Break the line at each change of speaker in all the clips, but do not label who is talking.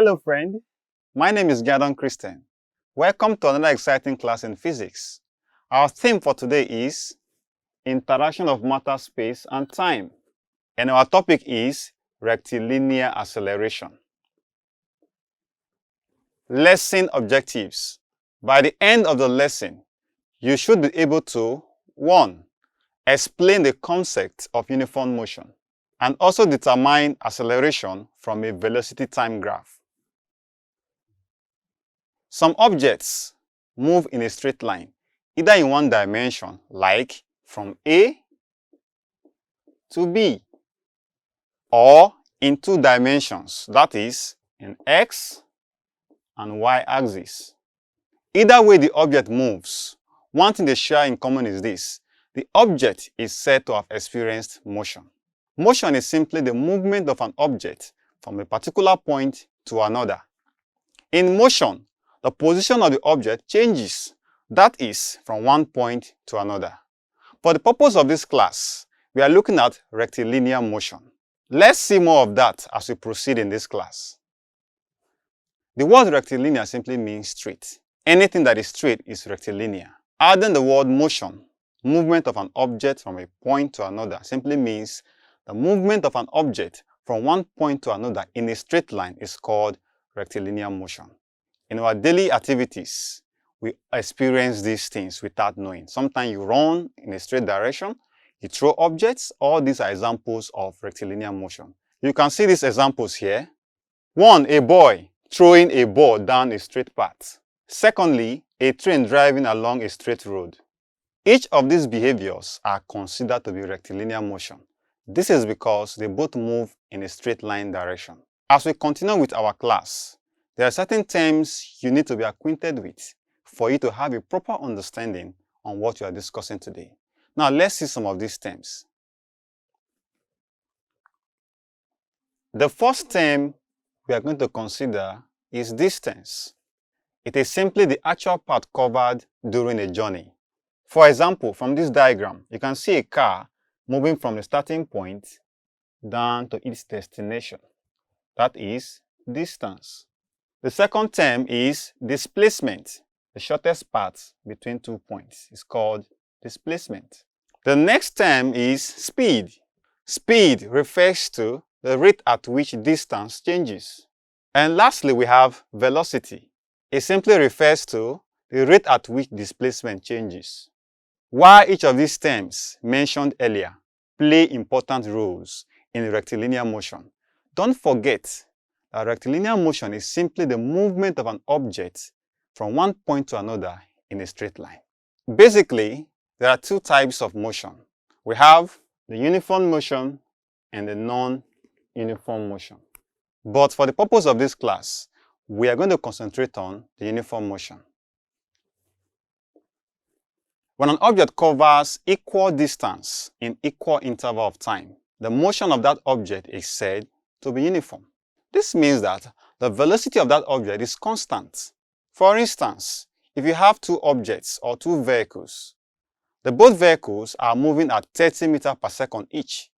Hello friend, my name is Gordon Christian. Welcome to another exciting class in physics. Our theme for today is interaction of matter, space and time. And our topic is rectilinear acceleration. Lesson objectives. By the end of the lesson, you should be able to 1. Explain the concept of uniform motion and also determine acceleration from a velocity time graph. Some objects move in a straight line, either in one dimension, like from A to B, or in two dimensions, that is, in X and Y axis. Either way the object moves, one thing they share in common is this: the object is said to have experienced motion. Motion is simply the movement of an object from a particular point to another. In motion, the position of the object changes, that is, from one point to another. For the purpose of this class, we are looking at rectilinear motion. Let's see more of that as we proceed in this class. The word rectilinear simply means straight. Anything that is straight is rectilinear. Adding the word motion, movement of an object from a point to another, simply means the movement of an object from one point to another in a straight line is called rectilinear motion. In our daily activities, we experience these things without knowing. Sometimes you run in a straight direction, you throw objects. All these are examples of rectilinear motion. You can see these examples here. 1. A boy throwing a ball down a straight path. Secondly, a train driving along a straight road. Each of these behaviors are considered to be rectilinear motion. This is because they both move in a straight line direction. As we continue with our class, there are certain terms you need to be acquainted with for you to have a proper understanding on what you are discussing today. Now, let's see some of these terms. The first term we are going to consider is distance. It is simply the actual path covered during a journey. For example, from this diagram, you can see a car moving from the starting point down to its destination. That is distance. The second term is displacement. The shortest path between 2 points is called displacement. The next term is speed. Speed refers to the rate at which distance changes. And lastly, we have velocity. It simply refers to the rate at which displacement changes. While each of these terms mentioned earlier play important roles in rectilinear motion, don't forget that rectilinear motion is simply the movement of an object from one point to another in a straight line. Basically, there are two types of motion. We have the uniform motion and the non-uniform motion. But for the purpose of this class, we are going to concentrate on the uniform motion. When an object covers equal distance in equal interval of time, the motion of that object is said to be uniform. This means that the velocity of that object is constant. For instance, if you have two objects or two vehicles, both vehicles are moving at 30 meters per second each.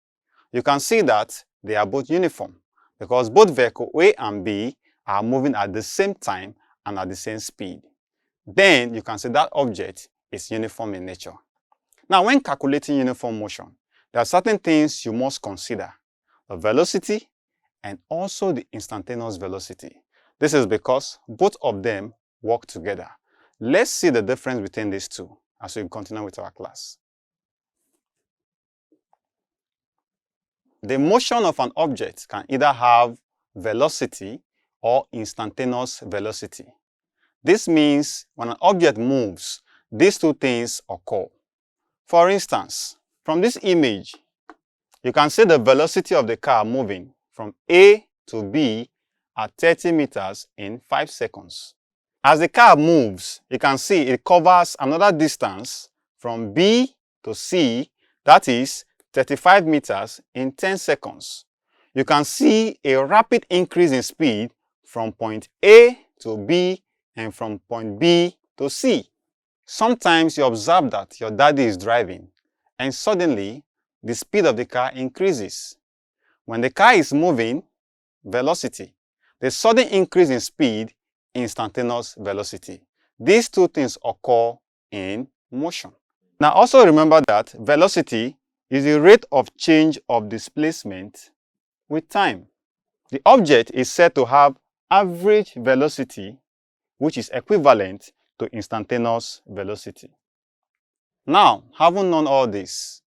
You can see that they are both uniform because both vehicle A and B are moving at the same time and at the same speed. Then you can say that object is uniform in nature. Now, when calculating uniform motion, there are certain things you must consider: the velocity and also the instantaneous velocity. This is because both of them work together. Let's see the difference between these two as we continue with our class. The motion of an object can either have velocity or instantaneous velocity. This means when an object moves, these two things occur. For instance, from this image, you can see the velocity of the car moving from A to B at 30 meters in 5 seconds. As the car moves, you can see it covers another distance from B to C, that is 35 meters in 10 seconds. You can see a rapid increase in speed from point A to B and from point B to C. Sometimes you observe that your daddy is driving and suddenly the speed of the car increases. When the car is moving, velocity, The sudden increase in speed, instantaneous velocity. These two things occur in motion. Now also remember that velocity is the rate of change of displacement with time. The object is said to have average velocity, which is equivalent to instantaneous velocity. Now, having known all this,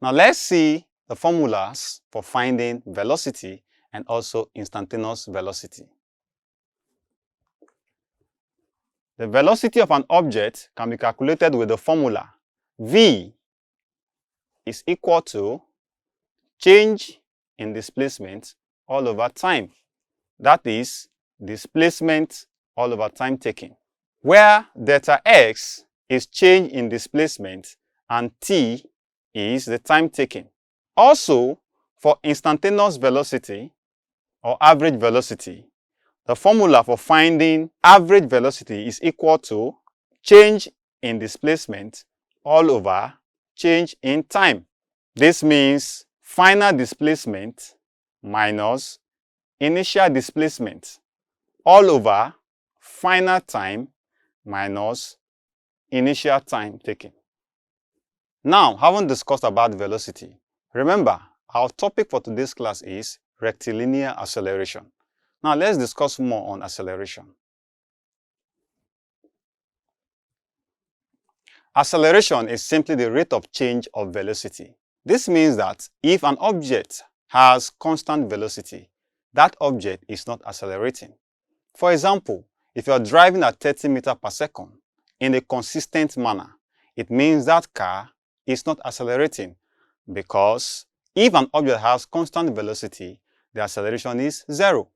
now let's see the formulas for finding velocity and also instantaneous velocity. The velocity of an object can be calculated with the formula V is equal to change in displacement all over time. That is displacement all over time taken, where delta x is change in displacement and t is the time taken. Also, for instantaneous velocity or average velocity, the formula for finding average velocity is equal to change in displacement all over change in time. This means final displacement minus initial displacement all over final time minus initial time taken. Now, having discussed about velocity, remember our topic for today's class is rectilinear acceleration. Now, let's discuss more on acceleration. Acceleration is simply the rate of change of velocity. This means that if an object has constant velocity, that object is not accelerating. For example, if you are driving at 30 meters per second in a consistent manner, it means that car is not accelerating, because if an object has constant velocity, the acceleration is 0.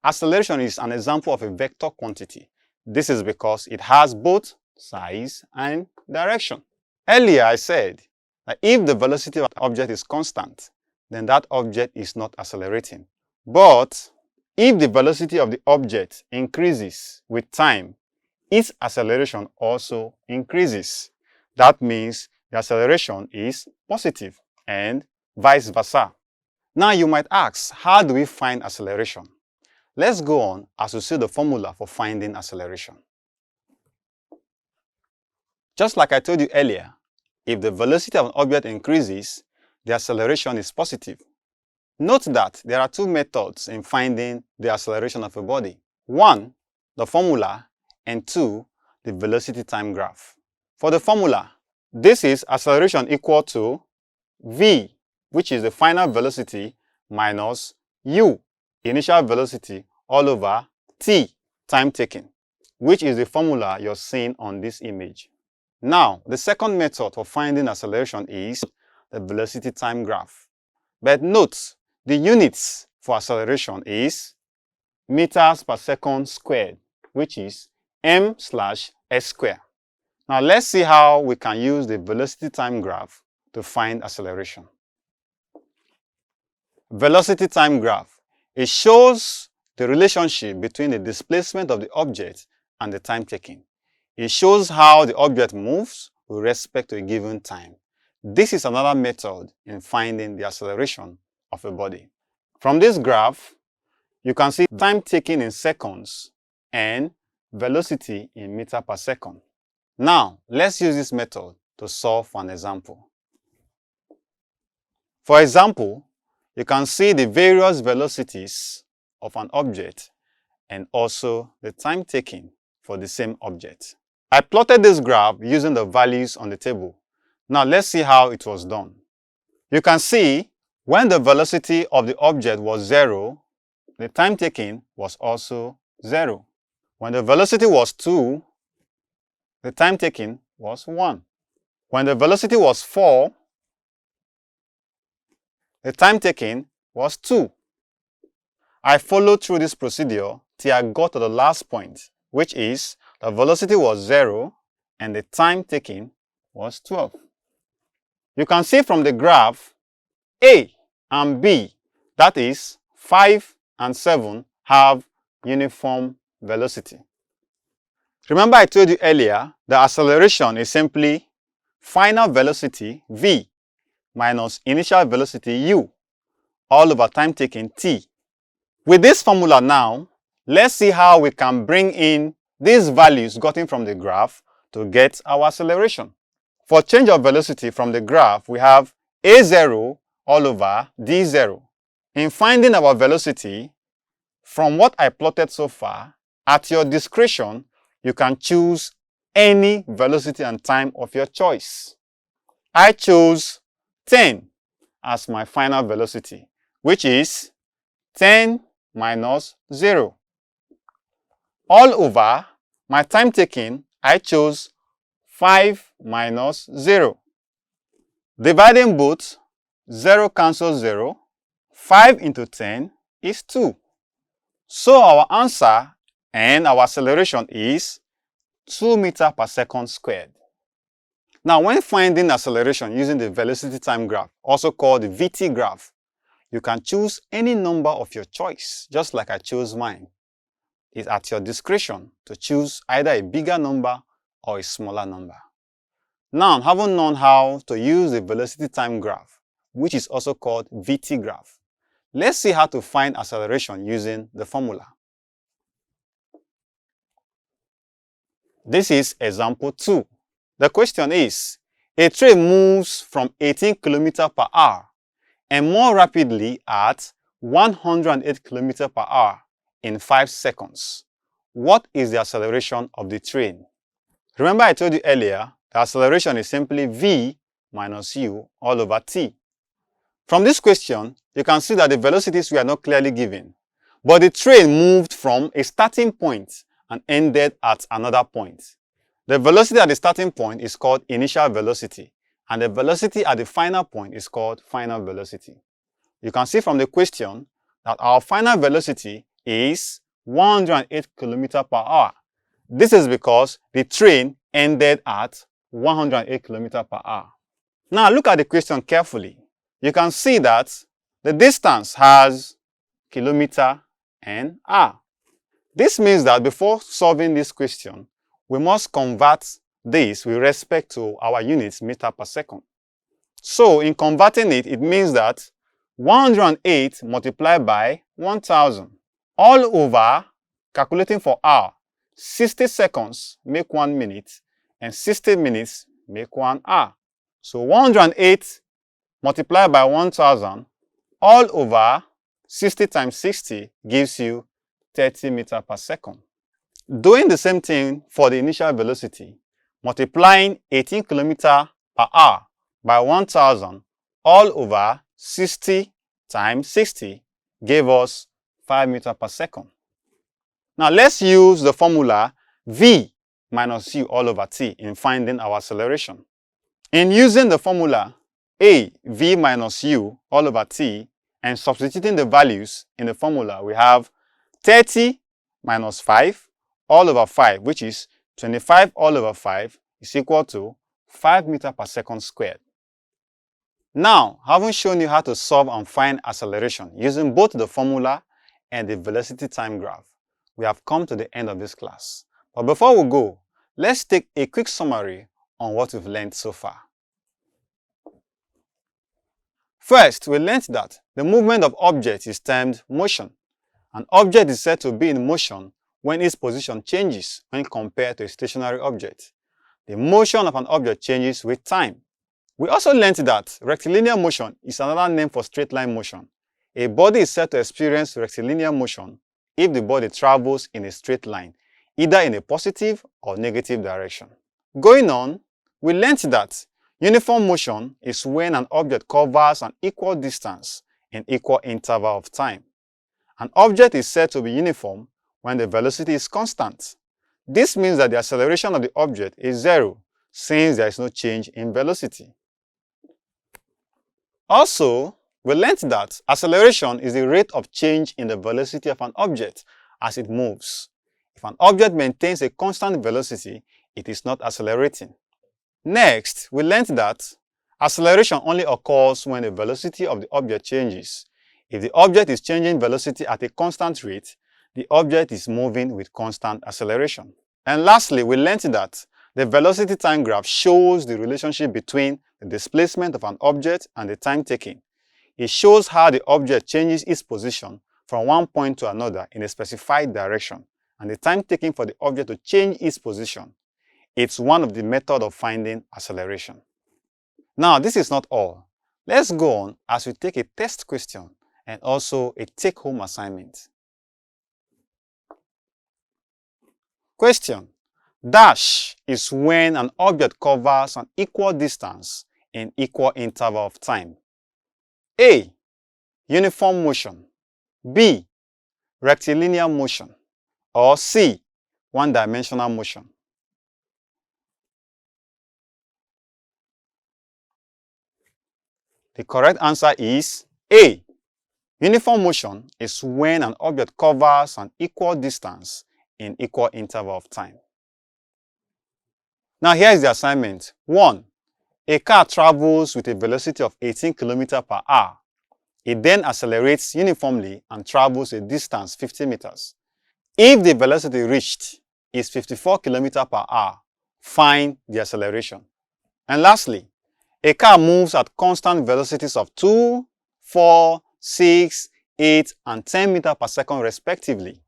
Acceleration is an example of a vector quantity. This is because it has both size and direction. Earlier I said that if the velocity of an object is constant, then that object is not accelerating. But if the velocity of the object increases with time, its acceleration also increases. That means the acceleration is positive and vice versa. Now you might ask, how do we find acceleration? Let's go on as we see the formula for finding acceleration. Just like I told you earlier, if the velocity of an object increases, the acceleration is positive. Note that there are two methods in finding the acceleration of a body. 1, the formula, and 2, the velocity time graph. For the formula, this is acceleration equal to v, which is the final velocity, minus u, initial velocity, all over t, time taken, which is the formula you're seeing on this image. Now, the second method for finding acceleration is the velocity time graph. But note, the units for acceleration is meters per second squared, which is m/s squared. Now, let's see how we can use the velocity time graph to find acceleration. Velocity time graph. It shows the relationship between the displacement of the object and the time taken. It shows how the object moves with respect to a given time. This is another method in finding the acceleration of a body. From this graph, you can see time taken in seconds and velocity in meters per second. Now, let's use this method to solve an example. For example, you can see the various velocities of an object and also the time taken for the same object. I plotted this graph using the values on the table. Now let's see how it was done. You can see when the velocity of the object was 0, the time taken was also 0. When the velocity was 2, the time taken was 1. When the velocity was 4, the time taken was 2. I followed through this procedure till I got to the last point, which is the velocity was 0 and the time taken was 12. You can see from the graph, A and B, that is 5 and 7, have uniform velocity. Remember I told you earlier, the acceleration is simply final velocity v minus initial velocity u all over time taken t. With this formula now, let's see how we can bring in these values gotten from the graph to get our acceleration. For change of velocity from the graph, we have a0 all over d0. In finding our velocity, from what I plotted so far, at your discretion, you can choose any velocity and time of your choice. I chose 10 as my final velocity, which is 10 minus 0. All over my time taken, I chose 5 minus 0. Dividing both, 0 cancels 0. 5 into 10 is 2. So our answer and our acceleration is 2 meters per second squared. Now, when finding acceleration using the velocity time graph, also called the VT graph, you can choose any number of your choice, just like I chose mine. It's at your discretion to choose either a bigger number or a smaller number. Now, having known how to use the velocity time graph, which is also called VT graph, let's see how to find acceleration using the formula. This is example 2. The question is, a train moves from 18 km per hour and more rapidly at 108 km per hour in 5 seconds. What is the acceleration of the train? Remember I told you earlier, the acceleration is simply v minus u all over t. From this question, you can see that the velocities were not clearly given, but the train moved from a starting point and ended at another point. The velocity at the starting point is called initial velocity, and the velocity at the final point is called final velocity. You can see from the question that our final velocity is 108 km per hour. This is because the train ended at 108 km per hour. Now look at the question carefully. You can see that the distance has kilometer and hour. This means that before solving this question, we must convert this with respect to our units meter per second. So in converting it, it means that 108 multiplied by 1000 all over, calculating for hour, 60 seconds make 1 minute and 60 minutes make 1 hour. So 108 multiplied by 1000 all over 60 times 60 gives you 30 meters per second. Doing the same thing for the initial velocity, multiplying 18 km per hour by 1000 all over 60 times 60 gave us 5 meters per second. Now let's use the formula v minus u all over t in finding our acceleration. In using the formula a v minus u all over t and substituting the values in the formula, we have 30 minus 5 all over 5, which is 25 all over 5 is equal to 5 meters per second squared. Now, having shown you how to solve and find acceleration using both the formula and the velocity time graph, we have come to the end of this class. But before we go, let's take a quick summary on what we've learned so far. First, we learned that the movement of objects is termed motion. An object is said to be in motion when its position changes when compared to a stationary object. The motion of an object changes with time. We also learned that rectilinear motion is another name for straight line motion. A body is said to experience rectilinear motion if the body travels in a straight line, either in a positive or negative direction. Going on, we learned that uniform motion is when an object covers an equal distance in equal interval of time. An object is said to be uniform when the velocity is constant. This means that the acceleration of the object is 0, since there is no change in velocity. Also, we learned that acceleration is the rate of change in the velocity of an object as it moves. If an object maintains a constant velocity, it is not accelerating. Next, we learned that acceleration only occurs when the velocity of the object changes. If the object is changing velocity at a constant rate, the object is moving with constant acceleration. And lastly, we learned that the velocity time graph shows the relationship between the displacement of an object and the time taken. It shows how the object changes its position from one point to another in a specified direction and the time taken for the object to change its position, it's one of the methods of finding acceleration. Now, this is not all. Let's go on as we take a test question and also a take-home assignment. Question: dash is when an object covers an equal distance in equal interval of time. A. Uniform motion. B. Rectilinear motion. Or C. One-dimensional motion. The correct answer is A. Uniform motion is when an object covers an equal distance in equal interval of time. Now here is the assignment. 1. A car travels with a velocity of 18 km per hour. It then accelerates uniformly and travels a distance 50 meters. If the velocity reached is 54 km per hour, find the acceleration. And lastly, a car moves at constant velocities of 2, 4, 6, 8, and 10 meters per second respectively.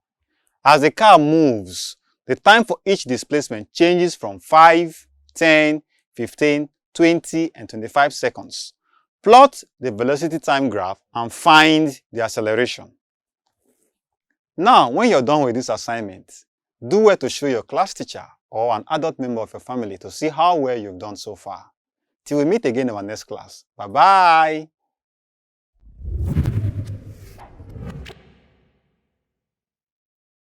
As the car moves, the time for each displacement changes from 5, 10, 15, 20, and 25 seconds. Plot the velocity time graph and find the acceleration. Now, when you're done with this assignment, do well to show your class teacher or an adult member of your family to see how well you've done so far. Till we meet again in our next class. Bye-bye.